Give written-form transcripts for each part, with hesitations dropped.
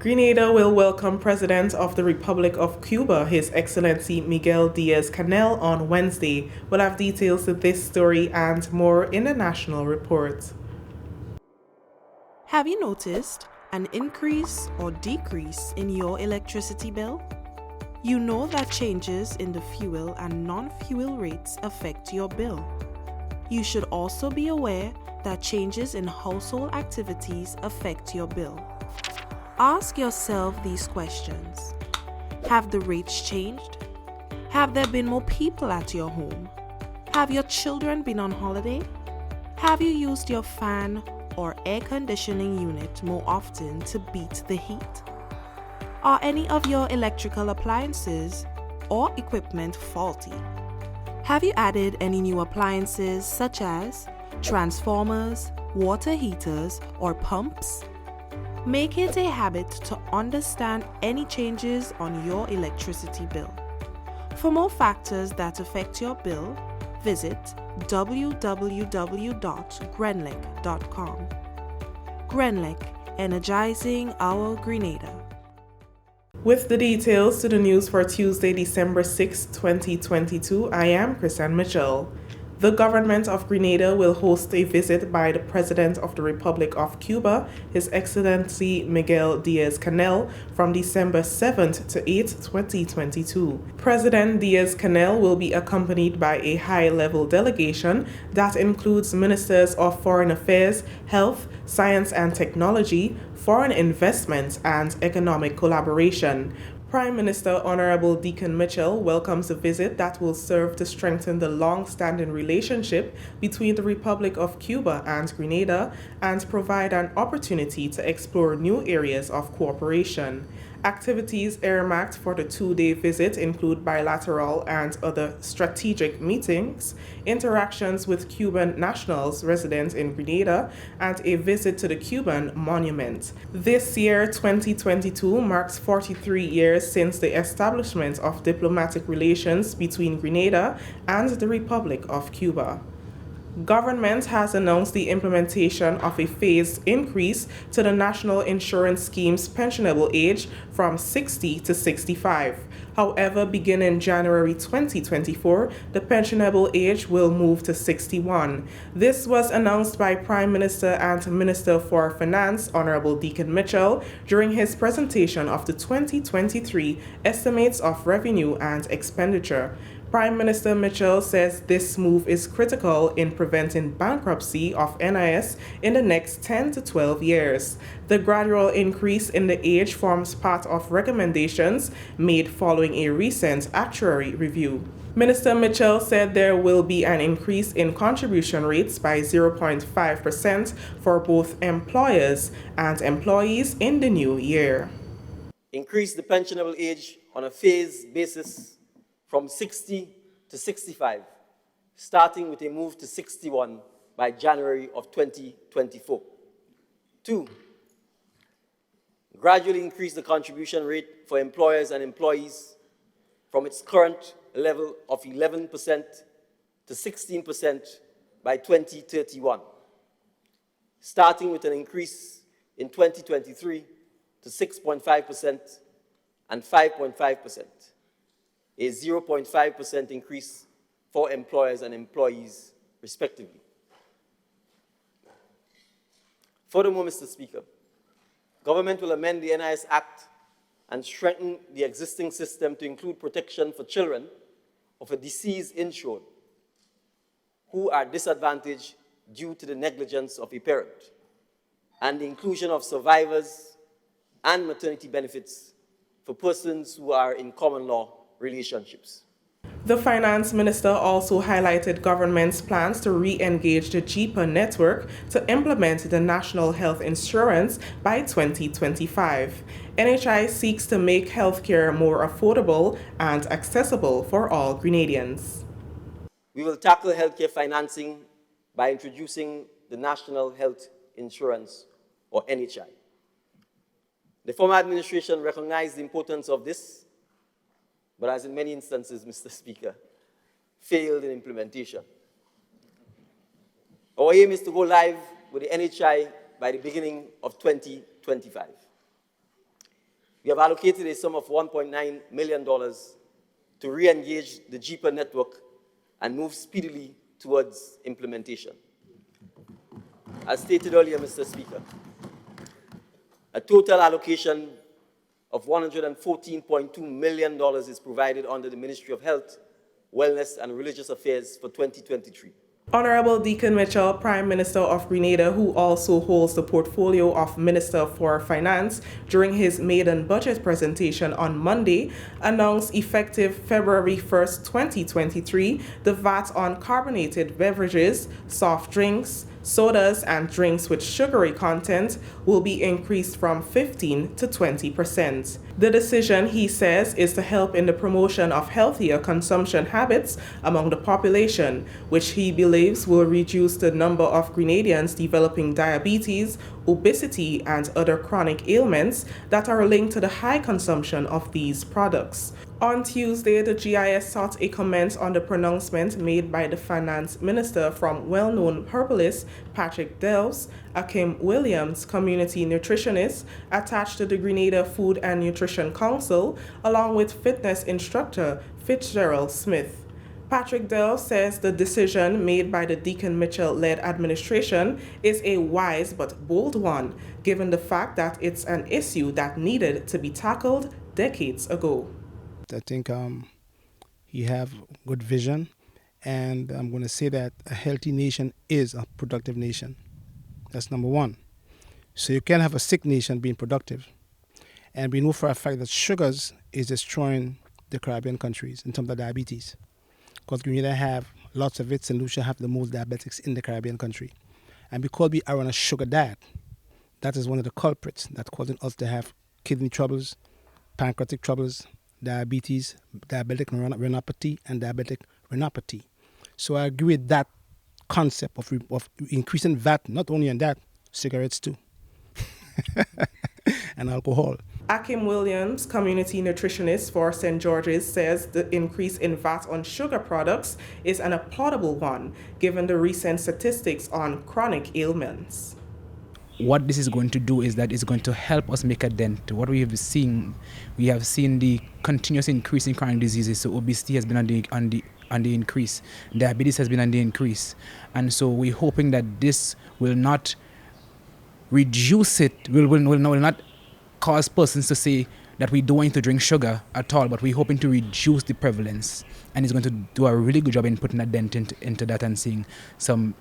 Grenada will welcome President of the Republic of Cuba, His Excellency Miguel Diaz-Canel, on Wednesday. We'll have details to this story and more in the national report. Have you noticed an increase or decrease in your electricity bill? You know that changes in the fuel and non-fuel rates affect your bill. You should also be aware that changes in household activities affect your bill. Ask yourself these questions. Have the rates changed? Have there been more people at your home? Have your children been on holiday? Have you used your fan or air conditioning unit more often to beat the heat? Are any of your electrical appliances or equipment faulty? Have you added any new appliances such as transformers, water heaters, or pumps? Make it a habit to understand any changes on your electricity bill. For more factors that affect your bill, visit www.grenlec.com. Grenlec, energizing our Grenada. With the details to the news for Tuesday, December 6, 2022, I am Chrisanne Mitchell. The government of Grenada will host a visit by the President of the Republic of Cuba, His Excellency Miguel Diaz-Canel, from December 7th to 8th, 2022. President Diaz-Canel will be accompanied by a high-level delegation that includes ministers of foreign affairs, health, science and technology, foreign investment, and economic collaboration. Prime Minister Honorable Deacon Mitchell welcomes a visit that will serve to strengthen the long-standing relationship between the Republic of Cuba and Grenada and provide an opportunity to explore new areas of cooperation. Activities earmarked for the two-day visit include bilateral and other strategic meetings, interactions with Cuban nationals resident in Grenada, and a visit to the Cuban monument. This year, 2022, marks 43 years since the establishment of diplomatic relations between Grenada and the Republic of Cuba. Government has announced the implementation of a phased increase to the National Insurance Scheme's pensionable age from 60 to 65. However, beginning January 2024, the pensionable age will move to 61. This was announced by Prime Minister and Minister for Finance, Honorable Deacon Mitchell, during his presentation of the 2023 Estimates of Revenue and Expenditure. Prime Minister Mitchell says this move is critical in preventing bankruptcy of NIS in the next 10 to 12 years. The gradual increase in the age forms part of recommendations made following a recent actuary review. Minister Mitchell said there will be an increase in contribution rates by 0.5% for both employers and employees in the new year. Increase the pensionable age on a phased basis from 60 to 65, starting with a move to 61 by January of 2024. 2, gradually increase the contribution rate for employers and employees from its current level of 11% to 16% by 2031, starting with an increase in 2023 to 6.5% and 5.5%. A 0.5% increase for employers and employees, respectively. Furthermore, Mr. Speaker, government will amend the NIS Act and strengthen the existing system to include protection for children of a deceased insured who are disadvantaged due to the negligence of a parent, and the inclusion of survivors and maternity benefits for persons who are in common law relationships. The Finance Minister also highlighted government's plans to re-engage the JIPA network to implement the National Health Insurance by 2025. NHI seeks to make healthcare more affordable and accessible for all Grenadians. We will tackle healthcare financing by introducing the National Health Insurance, or NHI. The former administration recognized the importance of this, but as in many instances, Mr. Speaker, failed in implementation. Our aim is to go live with the NHI by the beginning of 2025. We have allocated a sum of $1.9 million to re-engage the JEPA network and move speedily towards implementation. As stated earlier, Mr. Speaker, a total allocation of $114.2 million is provided under the Ministry of Health, Wellness and Religious Affairs for 2023. Honorable Deacon Mitchell, Prime Minister of Grenada, who also holds the portfolio of Minister for Finance, during his maiden budget presentation on Monday, announced effective February 1st, 2023, the VAT on carbonated beverages, soft drinks, sodas, and drinks with sugary content will be increased from 15% to 20%. The decision, he says, is to help in the promotion of healthier consumption habits among the population, which he believes will reduce the number of Grenadians developing diabetes, obesity, and other chronic ailments that are linked to the high consumption of these products. On Tuesday, the GIS sought a comment on the pronouncement made by the Finance Minister from well-known herbalist Patrick Delves, Akim Williams, community nutritionist attached to the Grenada Food and Nutrition Council, along with fitness instructor Fitzgerald Smith. Patrick Delves says the decision made by the Deacon Mitchell-led administration is a wise but bold one, given the fact that it's an issue that needed to be tackled decades ago. I think he have good vision, and I'm going to say that a healthy nation is a productive nation. That's number one. So you can't have a sick nation being productive. And we know for a fact that sugars is destroying the Caribbean countries in terms of diabetes. Because Grenada have lots of it, St. Lucia have the most diabetics in the Caribbean country. And because we are on a sugar diet, that is one of the culprits that's causing us to have kidney troubles, pancreatic troubles, diabetes, diabetic retinopathy, and diabetic retinopathy. So I agree with that concept of increasing VAT, not only on that, cigarettes too, and alcohol. Akim Williams, community nutritionist for St. George's, says the increase in VAT on sugar products is an applaudable one, given the recent statistics on chronic ailments. What this is going to do is that it's going to help us make a dent. What we have seen the continuous increase in chronic diseases. So obesity has been on the increase, diabetes has been on the increase, and so we're hoping that this will not reduce it, will not cause persons to say that we don't want to drink sugar at all, but we're hoping to reduce the prevalence, and it's going to do a really good job in putting a dent into that and seeing some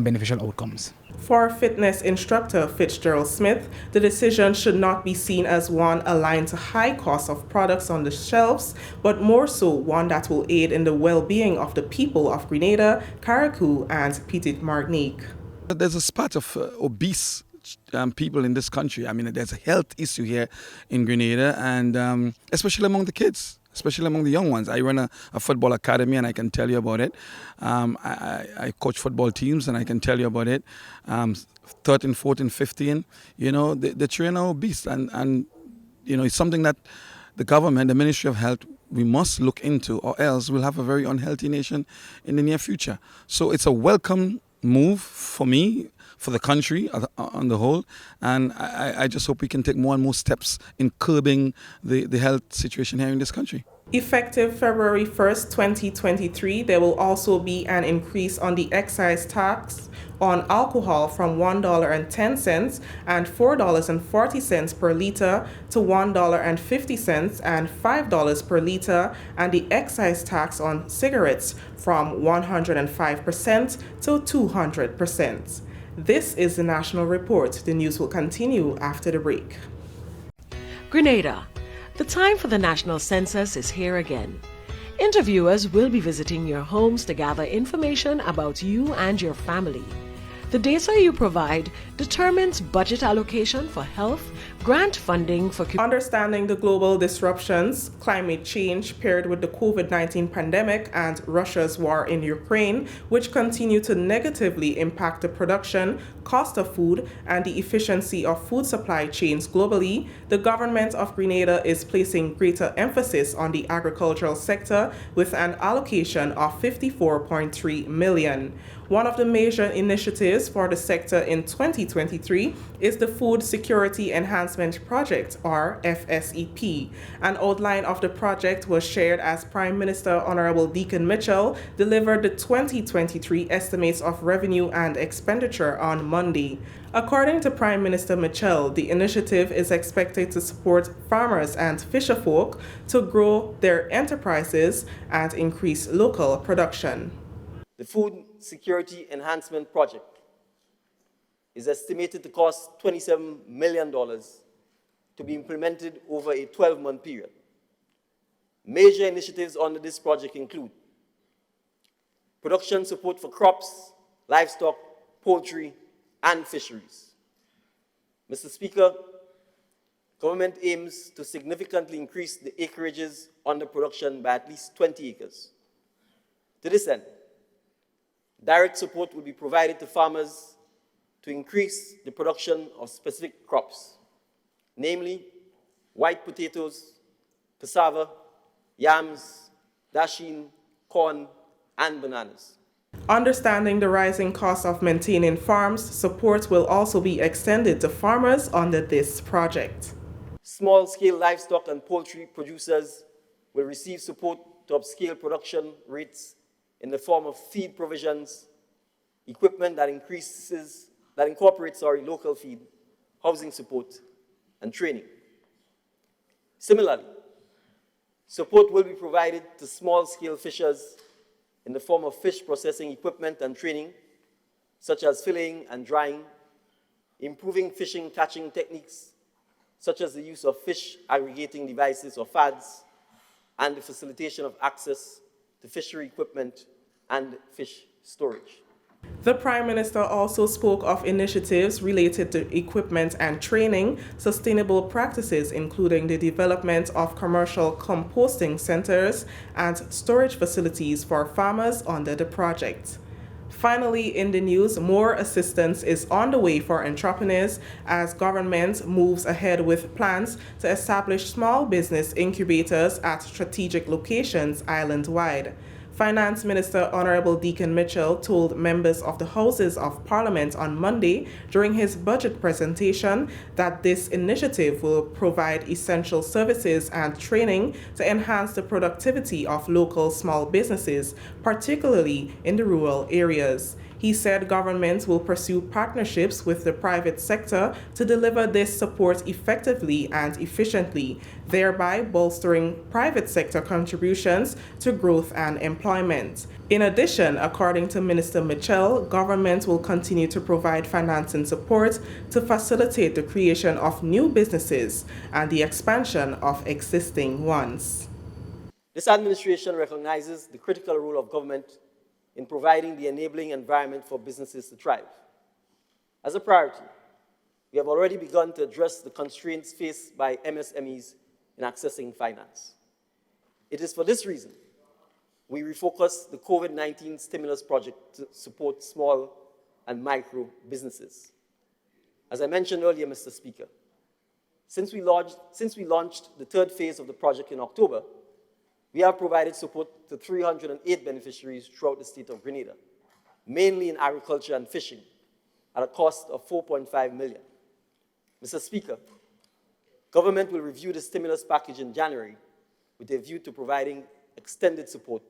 beneficial outcomes. For fitness instructor Fitzgerald Smith, the decision should not be seen as one aligned to high cost of products on the shelves, but more so one that will aid in the well-being of the people of Grenada, Carriacou, and Petite Martinique. There's a spot of obese people in this country. I mean, there's a health issue here in Grenada, and especially among the kids. Especially among the young ones. I run a football academy, and I can tell you about it. I coach football teams, and I can tell you about it. 13, 14, 15, the children are obese. And it's something that the government, the Ministry of Health, we must look into, or else we'll have a very unhealthy nation in the near future. So it's a welcome move for me, for the country on the whole, and I just hope we can take more and more steps in curbing the health situation here in this country. Effective February 1st, 2023, there will also be an increase on the excise tax on alcohol from $1.10 and $4.40 per litre to $1.50 and $5 per litre, and the excise tax on cigarettes from 105% to 200%. This is the National Report. The news will continue after the break. Grenada. The time for the national census is here again. Interviewers will be visiting your homes to gather information about you and your family. The data you provide determines budget allocation for health, grant funding for... Understanding the global disruptions, climate change paired with the COVID-19 pandemic and Russia's war in Ukraine, which continue to negatively impact the production, cost of food, and the efficiency of food supply chains globally, the government of Grenada is placing greater emphasis on the agricultural sector with an allocation of $54.3 million. One of the major initiatives for the sector in 2023 is the Food Security Enhancement Project, or FSEP. An outline of the project was shared as Prime Minister Honorable Deacon Mitchell delivered the 2023 estimates of revenue and expenditure on Monday. According to Prime Minister Mitchell, the initiative is expected to support farmers and fisherfolk to grow their enterprises and increase local production. The Food Security Enhancement Project is estimated to cost $27 million to be implemented over a 12-month period. Major initiatives under this project include production support for crops, livestock, poultry, and fisheries. Mr. Speaker, government aims to significantly increase the acreages under production by at least 20 acres. To this end, direct support will be provided to farmers to increase the production of specific crops, namely white potatoes, cassava, yams, dasheen, corn, and bananas. Understanding the rising cost of maintaining farms, support will also be extended to farmers under this project. Small-scale livestock and poultry producers will receive support to upscale production rates in the form of feed provisions, equipment that incorporates local feed, housing support, and training. Similarly, support will be provided to small-scale fishers in the form of fish processing equipment and training, such as filleting and drying, improving fishing catching techniques, such as the use of fish aggregating devices or FADs, and the facilitation of access to fishery equipment and fish storage. The Prime Minister also spoke of initiatives related to equipment and training, sustainable practices including the development of commercial composting centers and storage facilities for farmers under the project. Finally, in the news, more assistance is on the way for entrepreneurs as government moves ahead with plans to establish small business incubators at strategic locations island-wide. Finance Minister Honorable Deacon Mitchell told members of the Houses of Parliament on Monday during his budget presentation that this initiative will provide essential services and training to enhance the productivity of local small businesses, particularly in the rural areas. He said government will pursue partnerships with the private sector to deliver this support effectively and efficiently, thereby bolstering private sector contributions to growth and employment. In addition, according to Minister Mitchell, government will continue to provide financing support to facilitate the creation of new businesses and the expansion of existing ones. This administration recognizes the critical role of government in providing the enabling environment for businesses to thrive. As a priority, we have already begun to address the constraints faced by MSMEs in accessing finance. It is for this reason we refocused the COVID-19 stimulus project to support small and micro businesses. As I mentioned earlier, Mr. Speaker, since we launched the third phase of the project in October, we have provided support to 308 beneficiaries throughout the state of Grenada, mainly in agriculture and fishing, at a cost of $4.5 million. Mr. Speaker, government will review the stimulus package in January with a view to providing extended support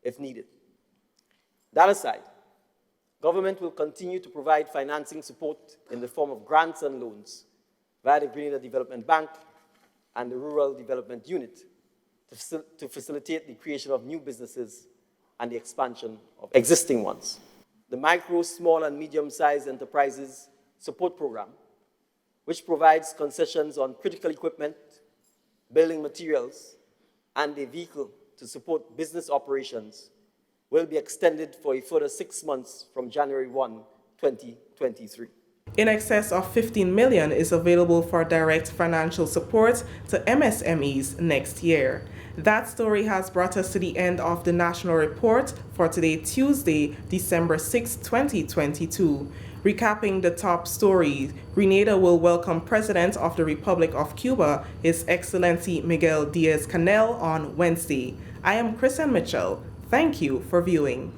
if needed. That aside, government will continue to provide financing support in the form of grants and loans via the Grenada Development Bank and the Rural Development Unit to facilitate the creation of new businesses and the expansion of existing ones. The Micro, Small, and Medium-Sized Enterprises Support Program, which provides concessions on critical equipment, building materials, and a vehicle to support business operations, will be extended for a further 6 months from January 1, 2023. In excess of $15 million is available for direct financial support to MSMEs next year. That story has brought us to the end of the National Report for today, Tuesday, December 6, 2022. Recapping the top stories, Grenada will welcome President of the Republic of Cuba, His Excellency Miguel Diaz-Canel, on Wednesday. I am Kristen Mitchell. Thank you for viewing.